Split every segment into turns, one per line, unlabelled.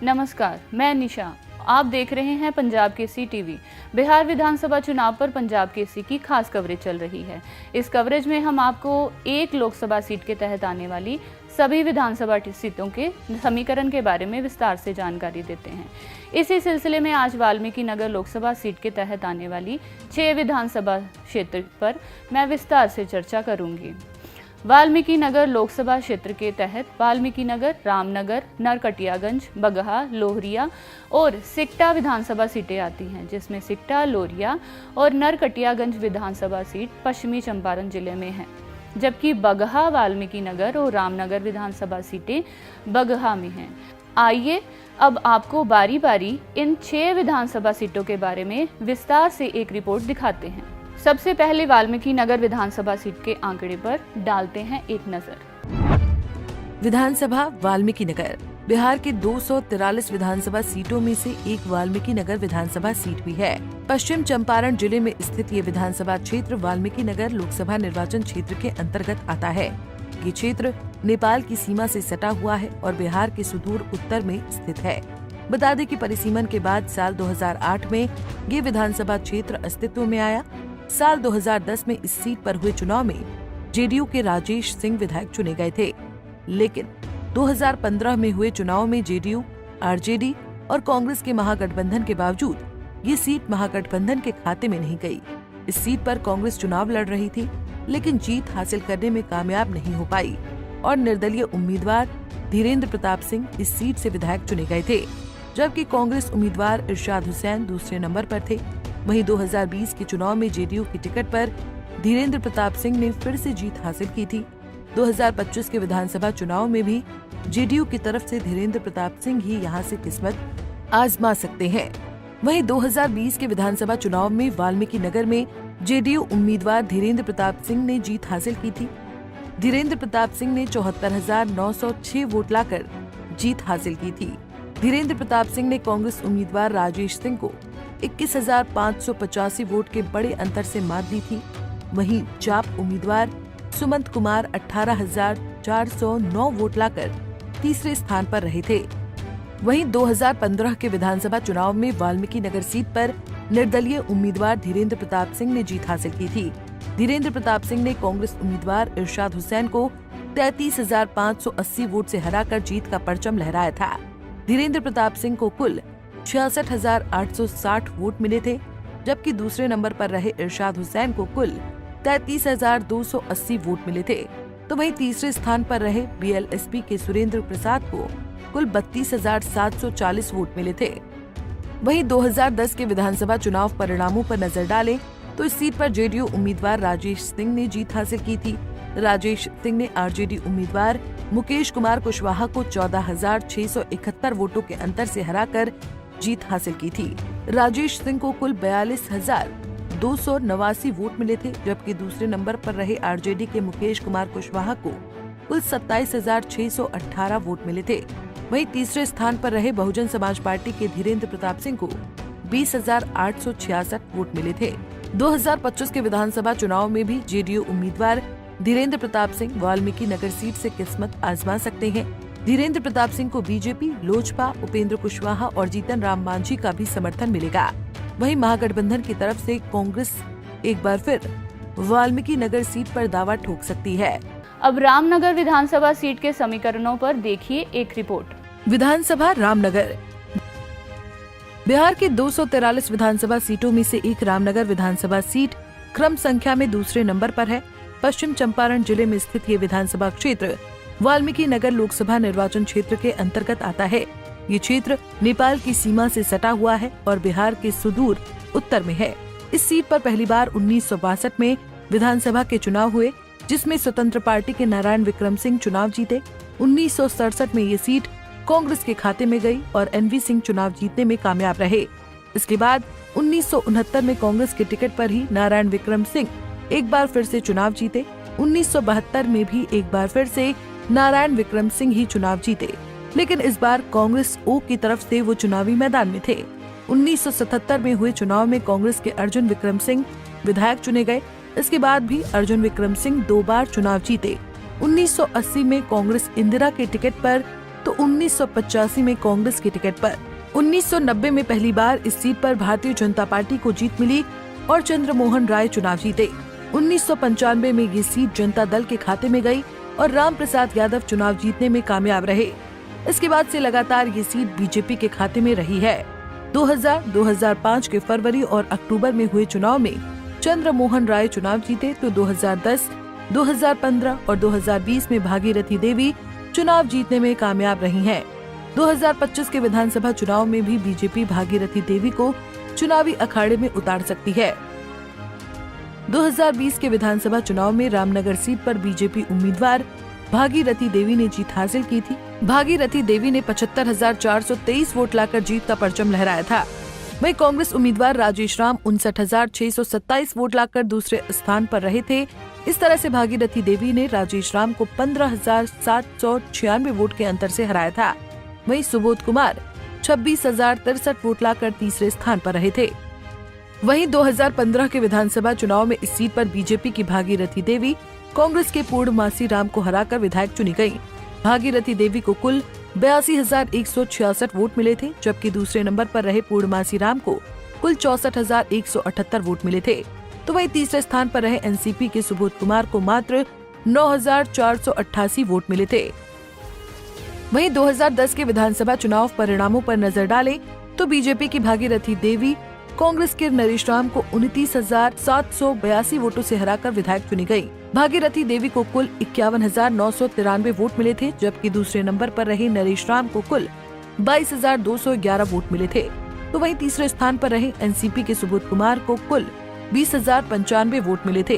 नमस्कार, मैं निशा। आप देख रहे हैं पंजाब केसरी टीवी। बिहार विधानसभा चुनाव पर पंजाब केसरी की खास कवरेज चल रही है। इस कवरेज में हम आपको एक लोकसभा सीट के तहत आने वाली सभी विधानसभा सीटों के समीकरण के बारे में विस्तार से जानकारी देते हैं। इसी सिलसिले में आज वाल्मीकि नगर लोकसभा सीट के तहत आने वाली 6 विधानसभा क्षेत्र पर मैं विस्तार से चर्चा करूंगी। वाल्मीकि नगर लोकसभा क्षेत्र के तहत वाल्मीकि नगर, रामनगर, नरकटियागंज, बगहा, लोहरिया और सिकटा विधानसभा सीटें आती हैं, जिसमें सिकटा, लोहरिया और नरकटियागंज विधानसभा सीट पश्चिमी चंपारण जिले में है, जबकि बगहा, वाल्मीकि नगर और रामनगर विधानसभा सीटें बगहा में हैं। आइए अब आपको बारी बारी इन 6 विधानसभा सीटों के बारे में विस्तार से एक रिपोर्ट दिखाते हैं। सबसे पहले वाल्मीकि नगर विधानसभा सीट के आंकड़े पर डालते हैं एक नजर।
विधानसभा वाल्मीकि नगर बिहार के 243 विधानसभा सीटों में से एक वाल्मीकि नगर विधानसभा सीट भी है। पश्चिम चंपारण जिले में स्थित ये विधानसभा क्षेत्र वाल्मीकि नगर लोकसभा निर्वाचन क्षेत्र के अंतर्गत आता है। ये क्षेत्र नेपाल की सीमा से सटा हुआ है और बिहार के सुदूर उत्तर में स्थित है। बता दें कि परिसीमन के बाद साल 2008 में ये विधानसभा क्षेत्र अस्तित्व में आया। साल 2010 में इस सीट पर हुए चुनाव में जेडीयू के राजेश सिंह विधायक चुने गए थे, लेकिन 2015 में हुए चुनाव में जेडीयू, आरजेडी और कांग्रेस के महागठबंधन के बावजूद ये सीट महागठबंधन के खाते में नहीं गई। इस सीट पर कांग्रेस चुनाव लड़ रही थी, लेकिन जीत हासिल करने में कामयाब नहीं हो पाई और निर्दलीय उम्मीदवार धीरेन्द्र प्रताप सिंह इस सीट से विधायक चुने गए थे, जबकि कांग्रेस उम्मीदवार इरशाद हुसैन दूसरे नंबर पर थे। वहीं 2020 के चुनाव में जेडीयू की टिकट पर धीरेन्द्र प्रताप सिंह ने फिर से जीत हासिल की थी। 2025 के विधानसभा चुनाव में भी जेडीयू की तरफ से धीरेन्द्र प्रताप सिंह ही यहां से किस्मत आजमा सकते हैं। वहीं 2020 के विधानसभा चुनाव में वाल्मीकि नगर में जेडीयू उम्मीदवार धीरेन्द्र प्रताप सिंह ने जीत हासिल की थी। धीरेन्द्र प्रताप सिंह ने 74,906 वोट लाकर जीत हासिल की थी। धीरेन्द्र प्रताप सिंह ने कांग्रेस उम्मीदवार राजेश सिंह को 21,585 वोट के बड़े अंतर से मात दी थी। वहीं जाप उम्मीदवार सुमंत कुमार 18,409 वोट लाकर तीसरे स्थान पर रहे थे। वहीं 2015 के विधानसभा चुनाव में वाल्मीकि नगर सीट पर निर्दलीय उम्मीदवार धीरेन्द्र प्रताप सिंह ने जीत हासिल की थी। धीरेन्द्र प्रताप सिंह ने कांग्रेस उम्मीदवार इरशाद हुसैन को 33,580 वोट से हराकर जीत का परचम लहराया था। धीरेन्द्र प्रताप सिंह को कुल 66,860 वोट मिले थे, जबकि दूसरे नंबर पर रहे इरशाद हुसैन को कुल 33,280 वोट मिले थे। तो वहीं तीसरे स्थान पर रहे बीएलएसपी के सुरेंद्र प्रसाद को कुल 32,740 वोट मिले थे। वहीं 2010 के विधानसभा चुनाव परिणामों पर नजर डालें तो इस सीट पर जेडीयू उम्मीदवार राजेश सिंह ने जीत हासिल की थी। राजेश सिंह ने आरजेडी उम्मीदवार मुकेश कुमार कुशवाहा को 14,671 वोटों के अंतर से हराकर जीत हासिल की थी। राजेश सिंह को कुल 42,289 वोट मिले थे, जबकि दूसरे नंबर पर रहे आरजेडी के मुकेश कुमार कुशवाहा को कुल 27,618 वोट मिले थे। वहीं तीसरे स्थान पर रहे बहुजन समाज पार्टी के धीरेन्द्र प्रताप सिंह को 20,866 वोट मिले थे। 2025 के विधानसभा चुनाव में भी जेडीयू उम्मीदवार धीरेन्द्र प्रताप सिंह वाल्मीकि नगर सीट से किस्मत आजमा सकते हैं। धीरेन्द्र प्रताप सिंह को बीजेपी, लोजपा, उपेंद्र कुशवाहा और जीतन राम मांझी का भी समर्थन मिलेगा। वहीं महागठबंधन की तरफ से कांग्रेस एक बार फिर वाल्मीकि नगर सीट पर दावा ठोक सकती है।
अब रामनगर विधानसभा सीट के समीकरणों पर देखिए एक रिपोर्ट।
विधानसभा रामनगर बिहार के 243 विधानसभा सीटों में से एक रामनगर विधानसभा सीट क्रम संख्या में दूसरे नंबर पर है। पश्चिम चंपारण जिले में स्थित ये विधानसभा क्षेत्र वाल्मीकि नगर लोकसभा निर्वाचन क्षेत्र के अंतर्गत आता है। ये क्षेत्र नेपाल की सीमा से सटा हुआ है और बिहार के सुदूर उत्तर में है। इस सीट पर पहली बार 1962 में विधानसभा के चुनाव हुए, जिसमें स्वतंत्र पार्टी के नारायण विक्रम सिंह चुनाव जीते। 1967 में ये सीट कांग्रेस के खाते में गई और एनवी सिंह चुनाव जीतने में कामयाब रहे। इसके बाद 1969 में कांग्रेस के टिकट पर ही नारायण विक्रम सिंह एक बार फिर से चुनाव जीते। 1972 में भी एक बार फिर से नारायण विक्रम सिंह ही चुनाव जीते, लेकिन इस बार कांग्रेस ओ की तरफ से वो चुनावी मैदान में थे। 1977 में हुए चुनाव में कांग्रेस के अर्जुन विक्रम सिंह विधायक चुने गए। इसके बाद भी अर्जुन विक्रम सिंह 2 बार चुनाव जीते। 1980 में कांग्रेस इंदिरा के टिकट पर तो 1985 में कांग्रेस के टिकट पर। 1990 में पहली बार इस सीट पर भारतीय जनता पार्टी को जीत मिली और चंद्रमोहन राय चुनाव जीते। 1995 में ये सीट जनता दल के खाते में गई और राम प्रसाद यादव चुनाव जीतने में कामयाब रहे। इसके बाद से लगातार ये सीट बीजेपी के खाते में रही है। 2000, 2005 के फरवरी और अक्टूबर में हुए चुनाव में चंद्रमोहन राय चुनाव जीते तो 2010, 2015 और 2020 में भागीरथी देवी चुनाव जीतने में कामयाब रही हैं। 2025 के विधानसभा चुनाव में भी बीजेपी भागीरथी देवी को चुनावी अखाड़े में उतार सकती है। 2020 के विधानसभा चुनाव में रामनगर सीट पर बीजेपी उम्मीदवार भागीरथी देवी ने जीत हासिल की थी। भागीरथी देवी ने 75,423 वोट लाकर जीत का परचम लहराया था। वहीं कांग्रेस उम्मीदवार राजेश राम 59,627 वोट लाकर दूसरे स्थान पर रहे थे। इस तरह से भागीरथी देवी ने राजेश राम को 15,796 वोट के अंतर से हराया था। वहीं सुबोध कुमार 26,063 वोट लाकर तीसरे स्थान पर रहे थे। वहीं 2015 के विधानसभा चुनाव में इस सीट पर बीजेपी की भागीरथी देवी कांग्रेस के पूर्णमासी राम को हराकर विधायक चुनी गयी। भागीरथी देवी को कुल 82,166 वोट मिले थे, जबकि दूसरे नंबर पर रहे पूर्णमासी राम को कुल 64,178 वोट मिले थे। तो वहीं तीसरे स्थान पर रहे एनसीपी के सुबोध कुमार को मात्र 9,488 वोट मिले थे। वहीं 2010 के विधानसभा चुनाव परिणामों पर नजर डालें तो बीजेपी की भागीरथी देवी कांग्रेस के नरेश राम को 29,782 वोटों से हराकर विधायक चुनी गयी। भागीरथी देवी को कुल 51,993 वोट मिले थे, जबकि दूसरे नंबर पर रहे नरेश राम को कुल 22,211 वोट मिले थे। तो वहीं तीसरे स्थान पर रहे एनसीपी के सुबोध कुमार को कुल 20,095 वोट मिले थे।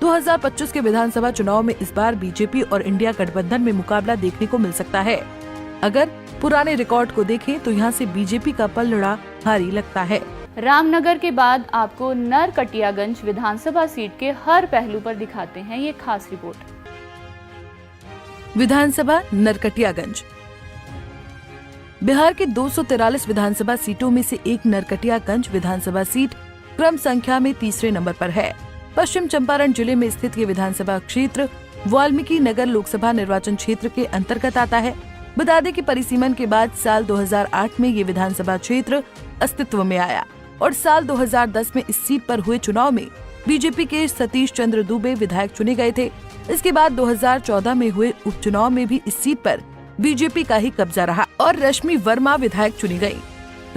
2025 के विधानसभा चुनाव में इस बार बीजेपी और इंडिया गठबंधन में मुकाबला देखने को मिल सकता है। अगर पुराने रिकॉर्ड को देखें तो यहां से बीजेपी का पलड़ा भारी लगता है।
रामनगर के बाद आपको नरकटियागंज विधानसभा सीट के हर पहलू पर दिखाते हैं ये खास रिपोर्ट।
विधानसभा नरकटियागंज। बिहार के 243 विधानसभा सीटों में से एक नरकटियागंज विधानसभा सीट क्रम संख्या में तीसरे नंबर पर है। पश्चिम चंपारण जिले में स्थित ये विधानसभा क्षेत्र वाल्मीकि नगर लोकसभा निर्वाचन क्षेत्र के अंतर्गत आता है। बता दें कि परिसीमन के बाद साल 2008 में ये विधानसभा क्षेत्र अस्तित्व में आया और साल 2010 में इस सीट पर हुए चुनाव में बीजेपी के सतीश चंद्र दुबे विधायक चुने गए थे। इसके बाद 2014 में हुए उपचुनाव में भी इस सीट पर बीजेपी का ही कब्जा रहा और रश्मि वर्मा विधायक चुनी गयी।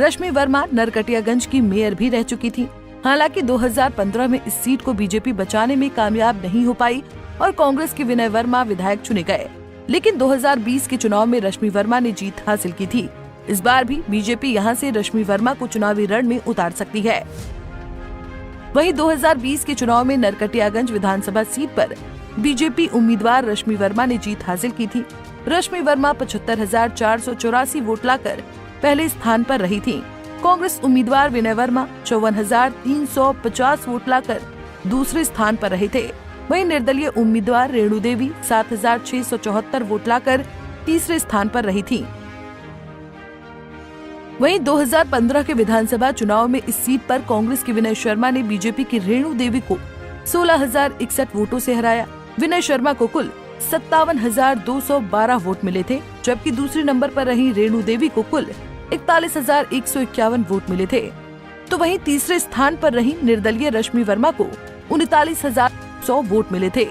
रश्मि वर्मा नरकटियागंज की मेयर भी रह चुकी थी। हालांकि 2015 में इस सीट को बीजेपी बचाने में कामयाब नहीं हो पाई और कांग्रेस के विनय वर्मा विधायक चुने गए, लेकिन 2020 के चुनाव में रश्मि वर्मा ने जीत हासिल की थी। इस बार भी बीजेपी यहां से रश्मि वर्मा को चुनावी रण में उतार सकती है। वहीं 2020 के चुनाव में नरकटियागंज विधानसभा सीट पर बीजेपी उम्मीदवार रश्मि वर्मा ने जीत हासिल की थी। रश्मि वर्मा 75,484 वोट लाकर पहले स्थान पर रही थी। कांग्रेस उम्मीदवार विनय वर्मा 54,350 वोट लाकर दूसरे स्थान पर रहे थे। वहीं निर्दलीय उम्मीदवार रेणु देवी 7,674 वोट लाकर तीसरे स्थान पर रही थी। वहीं 2015 के विधानसभा चुनाव में इस सीट पर कांग्रेस के विनय शर्मा ने बीजेपी की रेणु देवी को 16,061 वोटों से हराया। विनय शर्मा को कुल 57,212 वोट मिले थे, जबकि दूसरे नंबर पर रही रेणु देवी को कुल 41,151 वोट मिले थे। तो वहीं तीसरे स्थान पर रही निर्दलीय रश्मि वर्मा को 39,100 वोट मिले थे।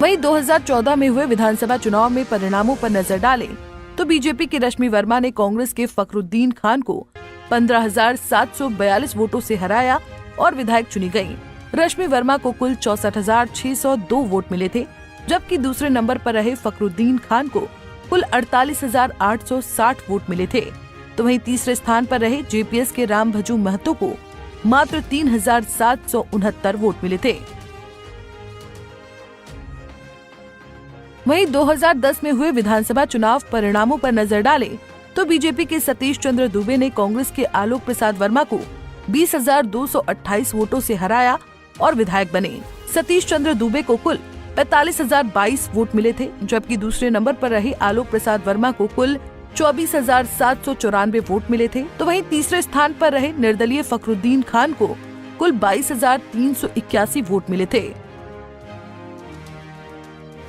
वहीं 2014 में हुए विधानसभा चुनाव में परिणामों पर नजर डालें तो बीजेपी की रश्मि वर्मा ने कांग्रेस के फखरुद्दीन खान को 15,742 वोटों से हराया और विधायक चुनी गयी। रश्मि वर्मा को कुल 64,602 वोट मिले थे, जबकि दूसरे नंबर पर रहे फखरुद्दीन खान को कुल 48,860 वोट मिले थे। तो वहीं तीसरे स्थान पर रहे जेपीएस के राम भजू महतो को मात्र 3,769 वोट मिले थे। वहीं 2010 में हुए विधानसभा चुनाव परिणामों पर नजर डालें तो बीजेपी के सतीश चंद्र दुबे ने कांग्रेस के आलोक प्रसाद वर्मा को 20,228 वोटों से हराया और विधायक बने। सतीश चंद्र दुबे को कुल 45,022 वोट मिले थे, जबकि दूसरे नंबर पर रहे आलोक प्रसाद वर्मा को कुल 24,794 वोट मिले थे। तो वहीं तीसरे स्थान पर रहे निर्दलीय फखरुद्दीन खान को कुल 22,381 वोट मिले थे।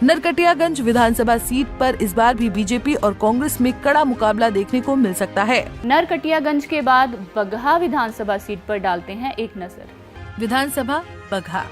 नरकटियागंज विधानसभा सीट पर इस बार भी बीजेपी और कांग्रेस में कड़ा मुकाबला देखने को मिल सकता है।
नरकटियागंज के बाद बगहा विधानसभा सीट पर डालते हैं एक नजर।
विधानसभा बगहा।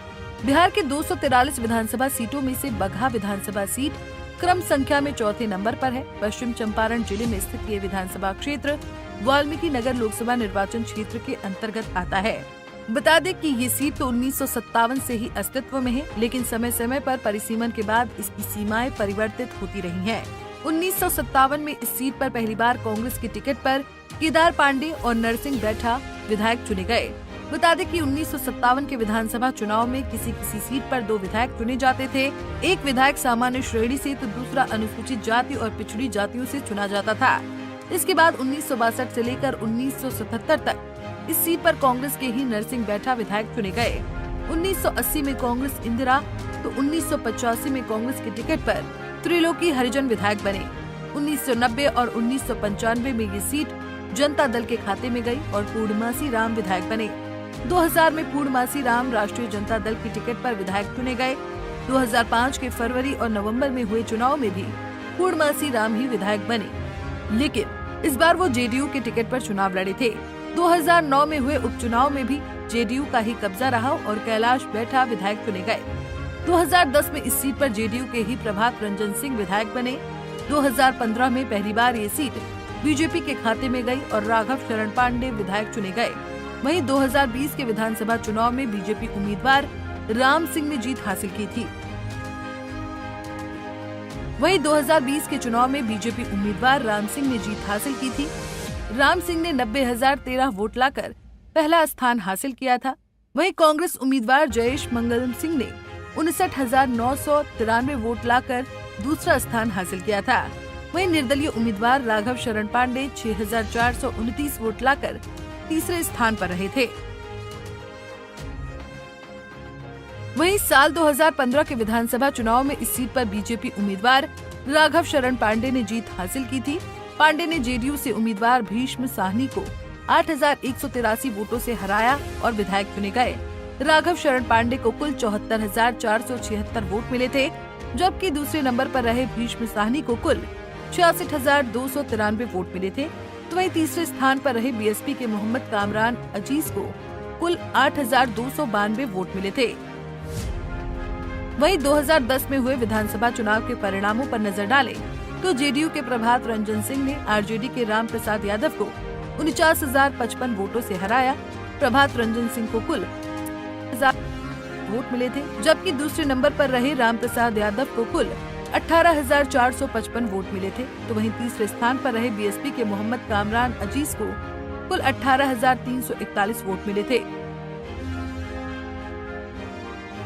बिहार के 243 विधानसभा सीटों में से बगहा विधानसभा सीट क्रम संख्या में चौथे नंबर पर है। पश्चिम चंपारण जिले में स्थित ये विधानसभा क्षेत्र वाल्मीकि नगर लोकसभा निर्वाचन क्षेत्र के अंतर्गत आता है। बता दें कि ये सीट तो 1957 से ही अस्तित्व में है, लेकिन समय समय पर परिसीमन के बाद इसकी सीमाएं परिवर्तित होती रही हैं। 1957 में इस सीट पर पहली बार कांग्रेस की टिकट पर केदार पांडे और नरसिंह बैठा विधायक चुने गए। बता दें कि 1957 के विधानसभा चुनाव में किसी सीट पर 2 विधायक चुने जाते थे। एक विधायक सामान्य श्रेणी से तो दूसरा अनुसूचित जाति और पिछड़ी जातियों से चुना जाता था। इसके बाद 1962 से लेकर 1977 तक इस सीट पर कांग्रेस के ही नरसिंह बैठा विधायक चुने गए। 1980 में कांग्रेस इंदिरा तो 1985 में कांग्रेस की टिकट पर त्रिलोकी हरिजन विधायक बने। 1990 और 1995 में ये सीट जनता दल के खाते में गई और पूर्णमासी राम विधायक बने। 2000 में पूर्णमासी राम राष्ट्रीय जनता दल की टिकट पर विधायक चुने गए। 2005 के फरवरी और नवंबर में हुए चुनाव में भी पूर्णमासी राम ही विधायक बने, लेकिन इस बार वो जेडीयू के टिकट पर चुनाव लड़े थे। 2009 में हुए उपचुनाव में भी जेडीयू का ही कब्जा रहा और कैलाश बैठा विधायक चुने गए। 2010 में इस सीट पर जेडीयू के ही प्रभात रंजन सिंह विधायक बने। 2015 में पहली बार ये सीट बीजेपी के खाते में गई और राघव शरण पांडे विधायक चुने गए। वहीं 2020 के विधानसभा चुनाव में बीजेपी उम्मीदवार राम सिंह ने जीत हासिल की थी। वहीं 2020 के चुनाव में बीजेपी उम्मीदवार राम सिंह ने जीत हासिल की थी। राम सिंह ने 90,013 वोट लाकर पहला स्थान हासिल किया था। वहीं कांग्रेस उम्मीदवार जयेश मंगलम सिंह ने 59,993 वोट लाकर दूसरा स्थान हासिल किया था। वहीं निर्दलीय उम्मीदवार राघव शरण पांडे 6,429 वोट लाकर तीसरे स्थान पर रहे थे। वहीं साल 2015 के विधानसभा चुनाव में इस सीट पर बीजेपी उम्मीदवार राघव शरण पांडे ने जीत हासिल की थी। पांडे ने जेडीयू से उम्मीदवार भीष्म साहनी को 8,183 वोटों से हराया और विधायक चुने गए। राघव शरण पांडे को कुल 74,476 वोट मिले थे, जबकि दूसरे नंबर पर रहे भीष्म साहनी को कुल 66,293 वोट मिले थे। तो वहीं तीसरे स्थान पर रहे बीएसपी के मोहम्मद कामरान अजीज को कुल 8,292 वोट मिले थे। वहीं 2010 में हुए विधानसभा चुनाव के परिणामों पर नजर डालें तो जेडीयू के प्रभात रंजन सिंह ने आरजेडी के राम प्रसाद यादव को 49,055 वोटों से हराया। प्रभात रंजन सिंह को कुल 1,000 वोट मिले थे, जबकि दूसरे नंबर पर रहे राम प्रसाद यादव को कुल 18,455 वोट मिले थे। तो वहीं तीसरे स्थान पर रहे बीएसपी के मोहम्मद कामरान अजीज को कुल 18,341 वोट मिले थे।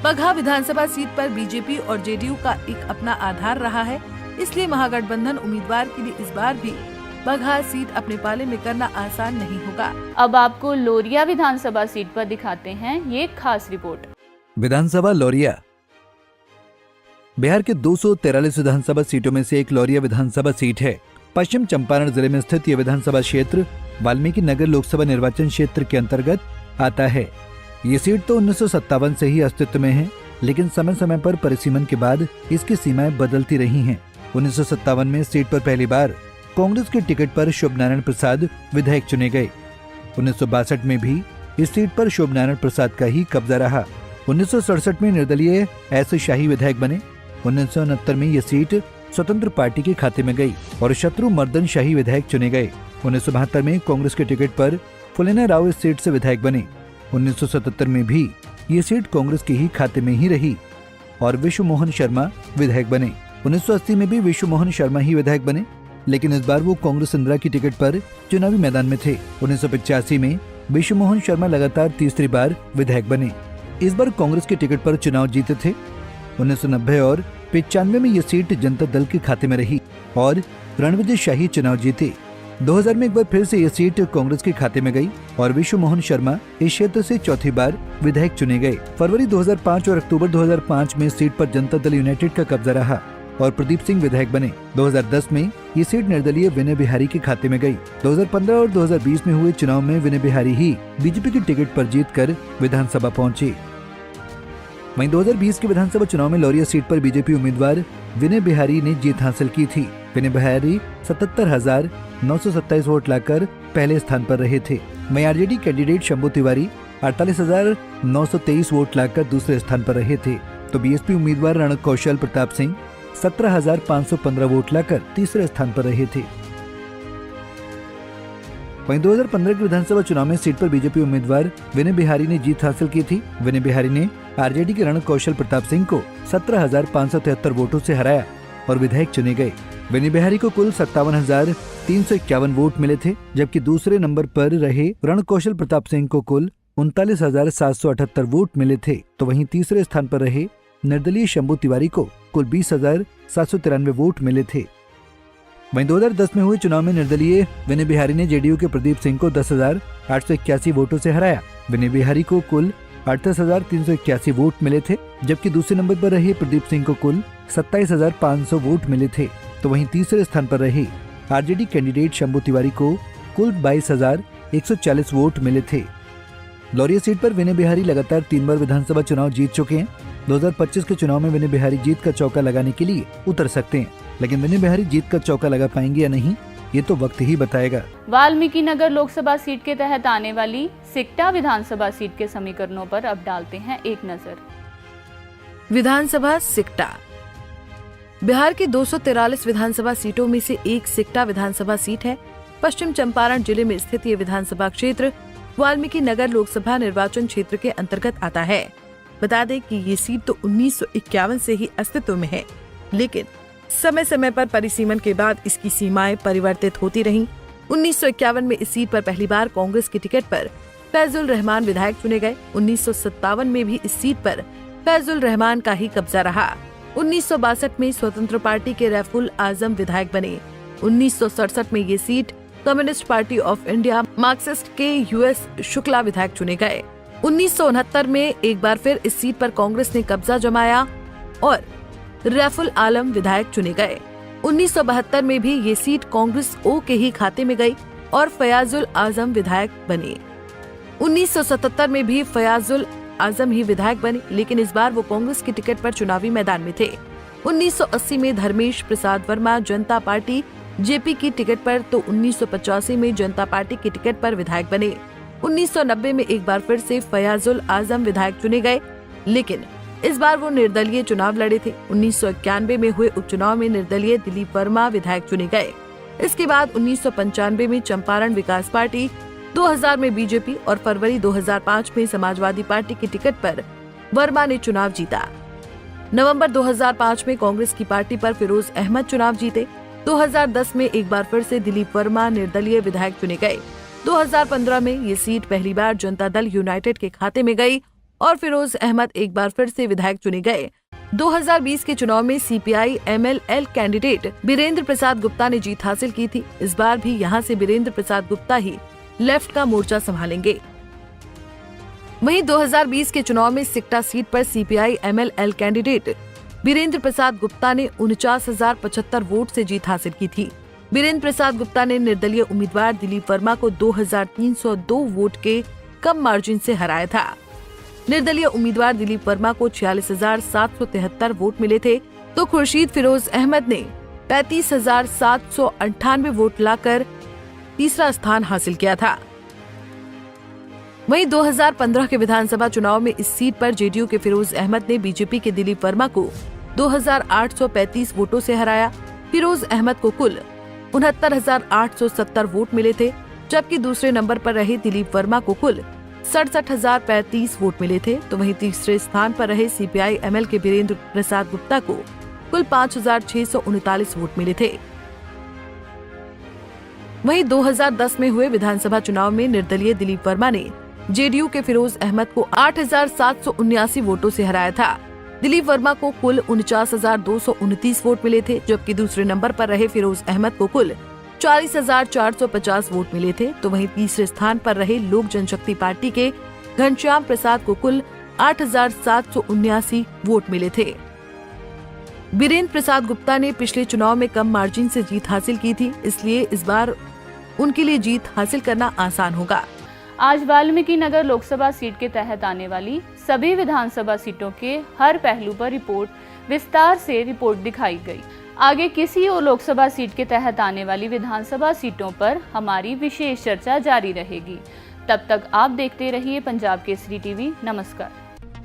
बगहा विधानसभा सीट पर बीजेपी और जेडीयू का एक अपना आधार रहा है, इसलिए महागठबंधन उम्मीदवार के लिए इस बार भी बगहा सीट अपने पाले में करना आसान नहीं होगा।
अब आपको लोरिया विधानसभा सीट पर दिखाते हैं ये खास रिपोर्ट।
विधानसभा लोरिया। बिहार के 243 विधानसभा सीटों में से एक लोरिया विधानसभा सीट है। पश्चिम चंपारण जिले में स्थित ये विधानसभा क्षेत्र वाल्मीकि नगर लोकसभा निर्वाचन क्षेत्र के अंतर्गत आता है। ये सीट तो 1957 से ही अस्तित्व में है, लेकिन समय समय पर परिसीमन के बाद इसकी सीमाएं बदलती रही हैं। 1957 में सीट पर पहली बार कांग्रेस की टिकट पर शुभ नारायण प्रसाद विधायक चुने गए। 1962 में भी इस सीट पर शुभ नारायण प्रसाद का ही कब्जा रहा। 1967 में निर्दलीय एस शाही विधायक बने। 1969 में ये सीट स्वतंत्र पार्टी के खाते में गई और शत्रु मर्दन शाही विधायक चुने गए। 1972 में कांग्रेस के टिकट पर फुलेना राव इस सीट से विधायक बने। 1977 में भी ये सीट कांग्रेस के ही खाते में ही रही और विश्व मोहन शर्मा विधायक बने। 1980 में भी विश्व मोहन शर्मा ही विधायक बने, लेकिन इस बार वो कांग्रेस इंदिरा की टिकट पर चुनावी मैदान में थे। 1985 में विश्व मोहन शर्मा लगातार तीसरी बार विधायक बने। इस बार कांग्रेस की टिकट पर चुनाव जीते थे। 1990 और 95 में ये सीट जनता दल के खाते में रही और रणविजय शाही चुनाव जीते। 2000 में एक बार फिर से ये सीट कांग्रेस के खाते में गई और विश्व मोहन शर्मा इस क्षेत्र से चौथी बार विधायक चुने गए। फरवरी 2005 और अक्टूबर 2005 में सीट पर जनता दल यूनाइटेड का कब्जा रहा और प्रदीप सिंह विधायक बने। 2010 में ये सीट निर्दलीय विनय बिहारी के खाते में गई। 2015 और 2020 में हुए चुनाव में विनय बिहारी ही बीजेपी की टिकट पर जीतकर विधानसभा पहुंचे। वहीं 2020 के विधानसभा चुनाव में लौरिया सीट पर बीजेपी उम्मीदवार विनय बिहारी ने जीत हासिल की थी। विनय बिहारी 77,927 वोट लाकर पहले स्थान पर रहे थे। वहीं RJD candidate Shambhu Tiwari 48,923 vote लाकर दूसरे स्थान पर रहे थे, तो बीएसपी उम्मीदवार रण कौशल प्रताप सिंह 17,515 वोट लाकर तीसरे स्थान पर रहे थे। वहीं 2015 के विधानसभा चुनाव में सीट पर बीजेपी उम्मीदवार विनय बिहारी ने जीत हासिल की थथी। विनय बिहारी ने आरजेडी के रण कौशल प्रताप सिंह को 17,573 वोटों से हराया और विधायक चुने गए। विनय बिहारी को कुल 57,351 वोट मिले थे, जबकि दूसरे नंबर पर रहे रण कौशल प्रताप सिंह को कुल 39,778 वोट मिले थे, तो वहीं तीसरे स्थान पर रहे निर्दलीय शंभू तिवारी को कुल 20,793 वोट मिले थे। वहीं 2010 में हुए चुनाव में निर्दलीय विनय बिहारी ने जेडीयू के प्रदीप सिंह को 10,881 वोटों से हराया। विनय बिहारी को कुल 38,381 वोट मिले थे, जबकि दूसरे नंबर पर रहे प्रदीप सिंह को कुल 27,500 वोट मिले थे, तो वहीं तीसरे स्थान पर रहे आरजेडी कैंडिडेट शंभू तिवारी को कुल 22,140 वोट मिले थे। लौरिया सीट पर विनय बिहारी लगातार 3 बार विधानसभा चुनाव जीत चुके हैं। 2025 के चुनाव में विनय बिहारी जीत का चौका लगाने के लिए उतर सकते हैं, लेकिन विनय बिहारी जीत का चौका लगा पाएंगे या नहीं, ये तो वक्त ही बताएगा।
वाल्मीकि नगर लोकसभा सीट के तहत आने वाली सिकटा विधानसभा सीट के समीकरणों पर अब डालते हैं एक नजर।
विधानसभा सिकटा। बिहार की 243 विधानसभा सीटों में से एक सिकटा विधानसभा सीट है। पश्चिम चंपारण जिले में स्थित ये विधानसभा क्षेत्र वाल्मीकि नगर लोकसभा निर्वाचन क्षेत्र के अंतर्गत आता है। बता दें कि ये सीट तो 1951 से ही अस्तित्व में है, लेकिन समय समय पर परिसीमन के बाद इसकी सीमाएं परिवर्तित होती रहीं। 1951 में इस सीट पर पहली बार कांग्रेस की टिकट पर फैजुल रहमान विधायक चुने गए। 1957 में भी इस सीट पर फैजुल रहमान का ही कब्जा रहा। 1962 में स्वतंत्र पार्टी के रैफुल आजम विधायक बने। 1967 में ये seat communist party of India Marxist के यूएस शुक्ला विधायक चुने गए। 1969 में एक बार फिर इस सीट पर कांग्रेस ने कब्जा जमाया और रैफुल आलम विधायक चुने गए। 1972 में भी ये सीट कांग्रेस ओ के ही खाते में गई और फयाजुल आजम विधायक बने। 1977 में भी फयाजुल आजम ही विधायक बने, लेकिन इस बार वो कांग्रेस की टिकट पर चुनावी मैदान में थे। 1980 में धर्मेश प्रसाद वर्मा जनता पार्टी जेपी की टिकट पर, तो 1985 में जनता पार्टी की टिकट पर विधायक बने। 1990 में एक बार फिर से फयाजुल आजम विधायक चुने गए, लेकिन इस बार वो निर्दलीय चुनाव लड़े थे। 1991 में हुए उपचुनाव में निर्दलीय दिलीप वर्मा विधायक चुने गए। इसके बाद 1995 में चंपारण विकास पार्टी, 2000 में बीजेपी और फरवरी 2005 में समाजवादी पार्टी की टिकट पर वर्मा ने चुनाव जीता। नवंबर 2005 में कांग्रेस की पार्टी पर फिरोज अहमद चुनाव जीते। 2010 में एक बार फिर से दिलीप वर्मा निर्दलीय विधायक चुने गए। 2015 में ये सीट पहली बार जनता दल यूनाइटेड के खाते में गई और फिरोज अहमद एक बार फिर से विधायक चुने गए। 2020 के चुनाव में सीपीआई एमएलएल कैंडिडेट बीरेंद्र प्रसाद गुप्ता ने जीत हासिल की थी। इस बार भी यहां से बीरेंद्र प्रसाद गुप्ता ही लेफ्ट का मोर्चा संभालेंगे। वहीं 2020 के चुनाव में सिकटा सीट पर सीपीआई एमएलएल कैंडिडेट बीरेंद्र प्रसाद गुप्ता ने 49,075 वोट से जीत हासिल की थी। बीरेंद्र प्रसाद गुप्ता ने निर्दलीय उम्मीदवार दिलीप वर्मा को 2,302 वोट के कम मार्जिन से हराया था। निर्दलीय उम्मीदवार दिलीप वर्मा को 46,773 वोट मिले थे, तो खुर्शीद फिरोज अहमद ने 35,798 वोट लाकर तीसरा स्थान हासिल किया था। वहीं 2015 के विधानसभा चुनाव में इस सीट पर जेडीयू के फिरोज अहमद ने बीजेपी के दिलीप वर्मा को 2,835 वोटों से हराया। फिरोज अहमद को कुल 69,870 वोट मिले थे, जबकि दूसरे नंबर पर रहे दिलीप वर्मा को कुल 67,035 वोट मिले थे। तो वहीं तीसरे स्थान पर रहे सीपीआई एमएल के बीरेंद्र प्रसाद गुप्ता को कुल 5,639 वोट मिले थे। वहीं 2010 में हुए विधानसभा चुनाव में निर्दलीय दिलीप वर्मा ने जेडीयू के फिरोज अहमद को 8,779 वोटों से हराया था। दिलीप वर्मा को कुल 49,229 वोट मिले थे, जबकि दूसरे नंबर पर रहे फिरोज अहमद को कुल 40,450 वोट मिले थे। तो वहीं तीसरे स्थान पर रहे लोक जनशक्ति पार्टी के घनश्याम प्रसाद को कुल 8,779 वोट मिले थे। बीरेंद्र प्रसाद गुप्ता ने पिछले चुनाव में कम मार्जिन से जीत हासिल की थी, इसलिए इस बार उनके लिए जीत हासिल करना आसान होगा।
आज वाल्मीकि नगर लोकसभा सीट के तहत आने वाली सभी विधानसभा सीटों के हर पहलू पर विस्तार से रिपोर्ट दिखाई गई। आगे किसी और लोकसभा सीट के तहत आने वाली विधानसभा सीटों पर हमारी विशेष चर्चा जारी रहेगी। तब तक आप देखते रहिए पंजाब केसरी टीवी। नमस्कार।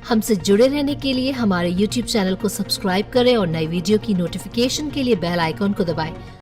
हमसे जुड़े रहने के लिए हमारे YouTube चैनल को सब्सक्राइब करें और नई वीडियो की नोटिफिकेशन के लिए बेल आइकॉन को दबाएं।